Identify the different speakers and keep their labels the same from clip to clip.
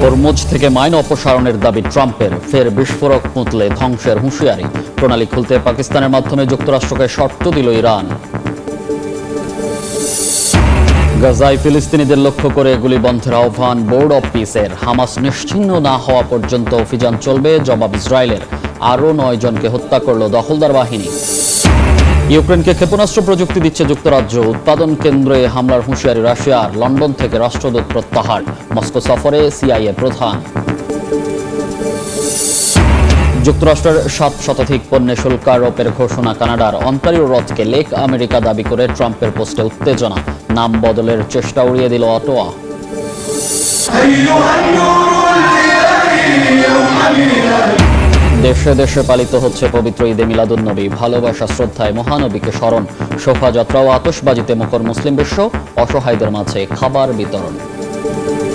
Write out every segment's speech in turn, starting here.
Speaker 1: Hormuz থেকে mine অপসারণের দাবি ট্রাম্পের, ফের বিস্ফোরক পুঁতলে ধ্বংসের হুঁশিয়ারি। প্রণালী খুলতে পাকিস্তানের মাধ্যমে যুক্তরাষ্ট্রকে শর্ত দিল ইরান। গাজায় ফিলিস্তিনিদের লক্ষ্য করে গুলি বন্ধের আহ্বান বোর্ড অব পিসের। হামাস নিশ্চিহ্ন না হওয়া পর্যন্ত অভিযান চলবে, জবাব ইসরায়েলের। আরও 9 জনকে হত্যা করল দখলদার বাহিনী। ইউক্রেনকে ক্ষেপণাস্ত্র প্রযুক্তি দিচ্ছে যুক্তরাজ্য, উৎপাদন কেন্দ্রে হামলার হুঁশিয়ারি রাশিয়ার। লন্ডন থেকে রাষ্ট্রদূত প্রত্যাহার, মস্কো সফরে সিআইএ প্রধান। যুক্তরাষ্ট্রের 7 শতাধিক পণ্যে শুল্ক আরোপের ঘোষণা কানাডার। অন্টারিও হ্রদকে লেক আমেরিকা দাবি করে ট্রাম্পের পোস্টে উত্তেজনা, নাম বদলের চেষ্টা উড়িয়ে দিল অটোয়া। দেশে দেশে পালিত হচ্ছে পবিত্র ঈদে মিলাদুন্নবী। ভালোবাসা শ্রদ্ধায় মহানবীকে স্মরণ, শোভাযাত্রা ও আতশবাজিতে মুখর মুসলিম বিশ্ব। অসহায়দের মাঝে খাবার বিতরণ।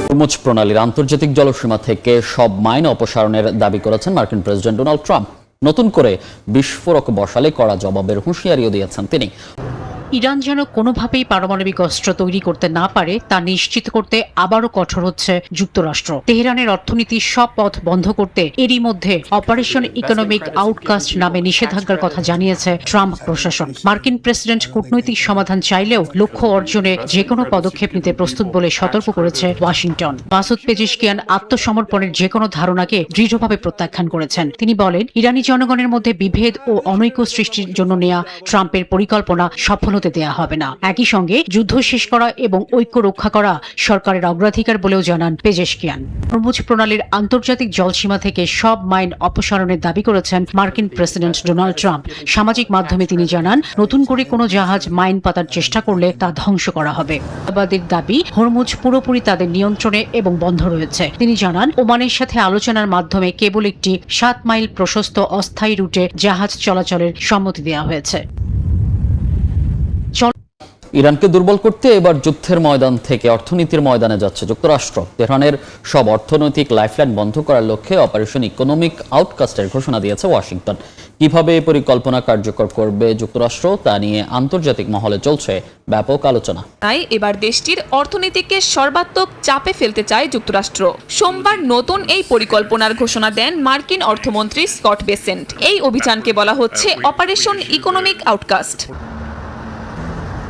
Speaker 1: হরমুজ প্রণালীর আন্তর্জাতিক জলসীমা থেকে সব মাইন অপসারণের দাবি করেছেন মার্কিন প্রেসিডেন্ট ডোনাল্ড ট্রাম্প। নতুন করে বিস্ফোরক বসালে কড়া জবাবের হুঁশিয়ারিও দিয়েছেন তিনি।
Speaker 2: ইরান যেন কোনোভাবেই পারমাণবিক অস্ত্র তৈরি করতে না পারে তা নিশ্চিত করতে আবারও কঠোর হচ্ছে যুক্তরাষ্ট্র। তেহরানের অর্থনীতির সব পথ বন্ধ করতে এরই মধ্যে অপারেশন ইকোনমিক আউটকাস্ট নামে নিষেধাজ্ঞার কথা জানিয়েছে ট্রাম্প প্রশাসন। মার্কিন প্রেসিডেন্ট কূটনৈতিক সমাধান চাইলেও লক্ষ্য অর্জনে যে কোনো পদক্ষেপ নিতে প্রস্তুত বলে সতর্ক করেছে ওয়াশিংটন। মাসুদ পেজেশকিয়ান আত্মসমর্পণের যে কোনো ধারণাকে দৃঢ়ভাবে প্রত্যাখ্যান করেছেন। তিনি বলেন, ইরানি জনগণের মধ্যে বিভেদ ও অনৈক্য সৃষ্টির জন্য নেওয়া ট্রাম্পের পরিকল্পনা সফল দেয়া হবে না। একই সঙ্গে যুদ্ধ শেষ করা এবং ঐক্য রক্ষা করা সরকারের অগ্রাধিকার বলেও জানান পেজেশকিয়ান। হরমুজ প্রণালীর আন্তর্জাতিক জলসীমা থেকে সব মাইন অপসারণের দাবি করেছেন মার্কিন প্রেসিডেন্ট ডোনাল্ড ট্রাম্প। সামাজিক মাধ্যমে তিনি জানান, নতুন করে কোনো জাহাজ মাইন পাতার চেষ্টা করলে তা ধ্বংস করা হবে। আবাদের দাবি, হরমুজ পুরোপুরি তাদের নিয়ন্ত্রণে এবং বন্ধ রয়েছে। তিনি জানান, ওমানের সাথে আলোচনার মাধ্যমে কেবল একটি 7 মাইল প্রশস্ত অস্থায়ী রুটে জাহাজ চলাচলের সম্মতি দেওয়া হয়েছে।
Speaker 1: ইরানকে দুর্বল করতে এবার যুদ্ধের ময়দান থেকে অর্থনীতির ময়দানে যাচ্ছে যুক্তরাষ্ট্র। তেহরানের সব অর্থনৈতিক লাইফলাইন বন্ধ করার লক্ষ্যে অপারেশন ইকোনমিক আউটকাস্টের ঘোষণা দিয়েছে ওয়াশিংটন। কিভাবে এই পরিকল্পনা কার্যকর করবে যুক্তরাষ্ট্র তা নিয়ে আন্তর্জাতিক মহলে চলছে ব্যাপক আলোচনা।
Speaker 3: তাই এবার দেশটির অর্থনীতিকে সর্বাত্মক চাপে ফেলতে চায় যুক্তরাষ্ট্র। সোমবার নতুন এই পরিকল্পনার ঘোষণা দেন মার্কিন অর্থমন্ত্রী স্কট বেসেন্ট। এই অভিযানকে বলা হচ্ছে অপারেশন ইকোনমিক আউটকাস্ট।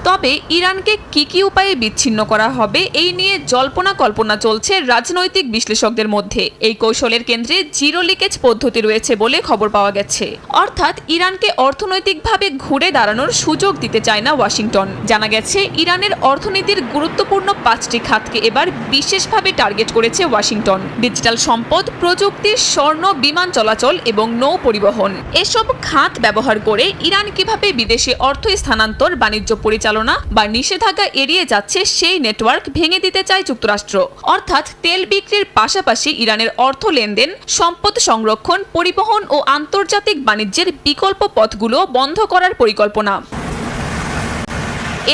Speaker 3: তবে ইরানকে কি উপায়ে বিচ্ছিন্ন করা হবে এই নিয়ে জল্পনা কল্পনা চলছে রাজনৈতিক বিশ্লেষকদের মধ্যে। এই কৌশলের কেন্দ্রে জিরো লিকেজ পদ্ধতি রয়েছে বলে খবর পাওয়া গেছে। অর্থাৎ ইরানকে অর্থনৈতিকভাবে ঘুরে দাঁড়ানোর সুযোগ দিতে চায় না ওয়াশিংটন। জানা গেছে, ইরানের অর্থনীতির গুরুত্বপূর্ণ 5টি খাতকে এবার বিশেষভাবে টার্গেট করেছে ওয়াশিংটন। ডিজিটাল সম্পদ, প্রযুক্তি, স্বর্ণ, বিমান চলাচল এবং নৌ পরিবহন। এসব খাত ব্যবহার করে ইরান কিভাবে বিদেশে অর্থ স্থানান্তর, বাণিজ্য পরিচালনা বা নিষেধাজ্ঞা এড়িয়ে যাচ্ছে সেই নেটওয়ার্ক ভেঙে দিতে চায় যুক্তরাষ্ট্র। অর্থাৎ তেল বিক্রির পাশাপাশি ইরানের অর্থ লেনদেন, সম্পদ সংরক্ষণ, পরিবহন ও আন্তর্জাতিক বাণিজ্যের বিকল্প পথগুলো বন্ধ করার পরিকল্পনা।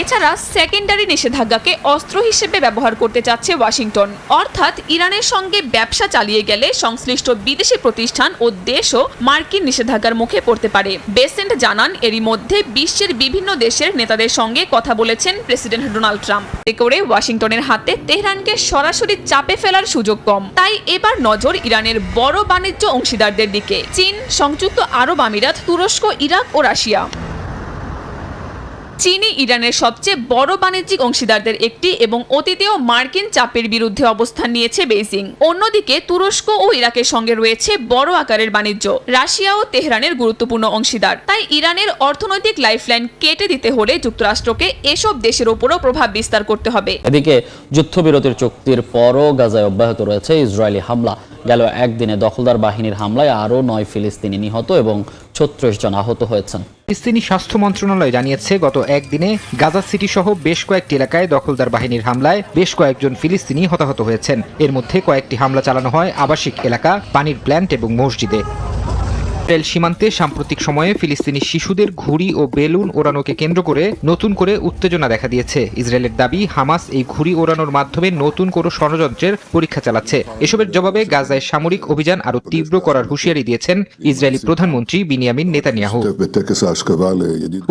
Speaker 3: এছাড়া সেকেন্ডারি নিষেধাজ্ঞাকে অস্ত্র হিসেবে ব্যবহার করতে চাচ্ছে ওয়াশিংটন। অর্থাৎ ইরানের সঙ্গে ব্যবসা চালিয়ে গেলে সংশ্লিষ্ট বিদেশি প্রতিষ্ঠান ও দেশও মার্কিন নিষেধাজ্ঞার মুখে পড়তে পারে। বেসেন্ট জানান, এরই মধ্যে বিশ্বের বিভিন্ন দেশের নেতাদের সঙ্গে কথা বলেছেন প্রেসিডেন্ট ডোনাল্ড ট্রাম্প। এতে করে ওয়াশিংটনের হাতে তেহরানকে সরাসরি চাপে ফেলার সুযোগ কম। তাই এবার নজর ইরানের বড় বাণিজ্য অংশীদারদের দিকে: চীন, সংযুক্ত আরব আমিরাত, তুরস্ক, ইরাক ও রাশিয়া। চীনই ইরানের সবচেয়ে বড় বাণিজ্যিক অংশীদারদের একটি এবং অতীতেও মার্কিন চাপের বিরুদ্ধে অবস্থান নিয়েছে বেইজিং। অন্যদিকে তুরস্ক ও ইরাকের সঙ্গে রয়েছে বড় আকারের বাণিজ্য। রাশিয়াও তেহরানের গুরুত্বপূর্ণ অংশীদার। তাই ইরানের অর্থনৈতিক লাইফলাইন কেটে দিতে হলে যুক্তরাষ্ট্রকে এসব দেশের উপরও প্রভাব বিস্তার করতে হবে।
Speaker 1: এদিকে যুদ্ধবিরতির চুক্তির পরও গাজায় অব্যাহত রয়েছে ইসরায়েলি হামলা। গেল একদিনে দখলদার বাহিনীর হামলায় আরও 9 ফিলিস্তিনি নিহত এবং 36 জন আহত হয়েছেন।
Speaker 4: ফিলিস্তিনি স্বাস্থ্য মন্ত্রণালয় জানিয়েছে, গত একদিনে গাজা সিটি সহ বেশ কয়েকটি এলাকায় দখলদার বাহিনীর হামলায় বেশ কয়েকজন ফিলিস্তিনি হতাহত হয়েছেন। এর মধ্যে কয়েকটি হামলা চালানো হয় আবাসিক এলাকা, পানির প্ল্যান্ট এবং মসজিদে। ইসরায়েল সীমান্তে সাম্প্রতিক সময়ে ফিলিস্তিনি শিশুদের ঘুড়ি ও বেলুন ওড়ানোকে কেন্দ্র করে নতুন করে উত্তেজনা দেখা দিয়েছে। ইসরায়েলের দাবি, হামাস এই ঘুড়ি ওড়ানোর মাধ্যমে নতুন কোনো ষড়যন্ত্রের পরীক্ষা চালাচ্ছে। এসবের জবাবে গাজায় সামরিক অভিযান আরও তীব্র করার হুঁশিয়ারি দিয়েছেন ইসরায়েলি প্রধানমন্ত্রী বিনিয়ামিন নেতানিয়াহু।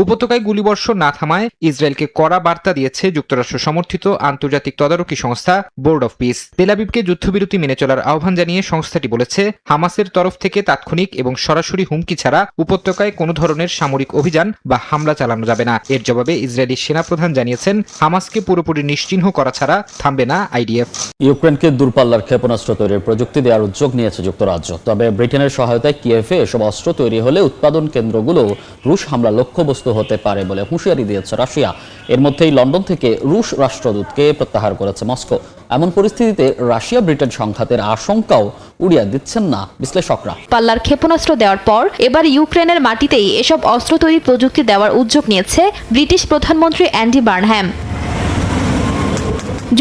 Speaker 4: উপত্যকায় গুলিবর্ষণ না থামায় ইসরায়েলকে কড়া বার্তা দিয়েছে যুক্তরাষ্ট্র সমর্থিত আন্তর্জাতিক তদারকি সংস্থা বোর্ড অফ পিস। তেল আবিবকে যুদ্ধবিরতি মেনে চলার আহ্বান জানিয়ে সংস্থাটি বলেছে, হামাসের তরফ থেকে তাৎক্ষণিক এবং সরাসরি হুমকি ছাড়া উপত্যকায় কোনো ধরনের সামরিক অভিযান বা হামলা চালানো যাবে না। এর জবাবে ইসরায়েলি সেনাপ্রধান জানিয়েছেন, হামাসকে পুরোপুরি নিশ্চিহ্ন করা ছাড়া থামবে না আইডিএফ।
Speaker 1: ইউক্রেনকে দূরপাল্লার ক্ষেপণাস্ত্র তৈরির প্রযুক্তি দেওয়ার উদ্যোগ নিয়েছে যুক্তরাজ্য। তবে ব্রিটেনের সহায়তায় কিয়েভে এসব অস্ত্র তৈরি হলে উৎপাদন কেন্দ্রগুলো রুশ হামলা লক্ষ্যবস্তু হতে পারে বলে হুঁশিয়ারি দিয়েছে রাশিয়া। এর মধ্যেই লন্ডন থেকে রুশ রাষ্ট্রদূতকে প্রত্যাহার করেছে মস্কো। এমন পরিস্থিতিতে রাশিয়া ব্রিটেন সংঘাতের আশঙ্কাও উড়িয়ে দিচ্ছেন না বিশ্লেষকরা।
Speaker 5: পাল্লার ক্ষেপণাস্ত্র দেওয়ার পর এবার ইউক্রেনের মাটিতেই এসব অস্ত্র তৈরির প্রযুক্তি দেওয়ার উদ্যোগ নিয়েছে ব্রিটিশ প্রধানমন্ত্রী অ্যান্ডি বার্নহ্যাম।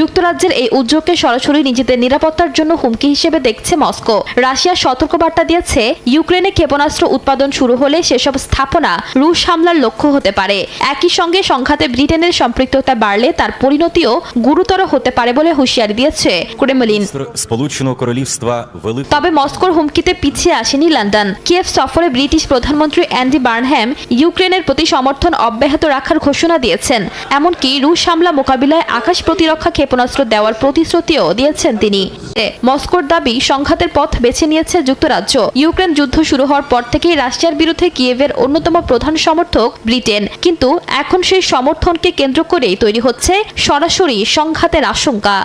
Speaker 5: যুক্তরাজ্যের এই উদ্যোগকে সরাসরি নিজেদের নিরাপত্তার জন্য হুমকি হিসেবে দেখছে মস্কো। রাশিয়া সতর্কবার্তা দিয়েছে, ইউক্রেনে ক্ষেপণাস্ত্র উৎপাদন শুরু হলে সেসব স্থাপনা রুশ হামলার লক্ষ্য হতে পারে। একই সঙ্গে সংঘাতে ব্রিটেনের সম্পৃক্ততা বাড়লে তার পরিণতিও গুরুতর হতে পারে বলে হুঁশিয়ারি দিয়েছে ক্রেমলিন। তবে মস্কোর হুমকিতে পিছিয়ে আসেনি লন্ডন। কিয়েভ সফরে ব্রিটিশ প্রধানমন্ত্রী অ্যান্ডি বার্নহ্যাম ইউক্রেনের প্রতি সমর্থন অব্যাহত রাখার ঘোষণা দিয়েছেন। এমনকি রুশ হামলা মোকাবিলায় আকাশ প্রতিরক্ষা ক্ষেপণাস্ত্র দেওয়ার প্রতিশ্রুতিও দিয়েছেন তিনি। মস্কোর দাবি, সংঘাতের পথ বেছে নিয়েছে যুক্তরাজ্য। ইউক্রেন যুদ্ধ শুরু হওয়ার পর থেকেই রাশিয়ার বিরুদ্ধে কিয়েভের অন্যতম প্রধান সমর্থক ব্রিটেন। কিন্তু এখন সেই সমর্থনকে কেন্দ্র করেই তৈরি হচ্ছে সরাসরি সংঘাতের আশঙ্কা।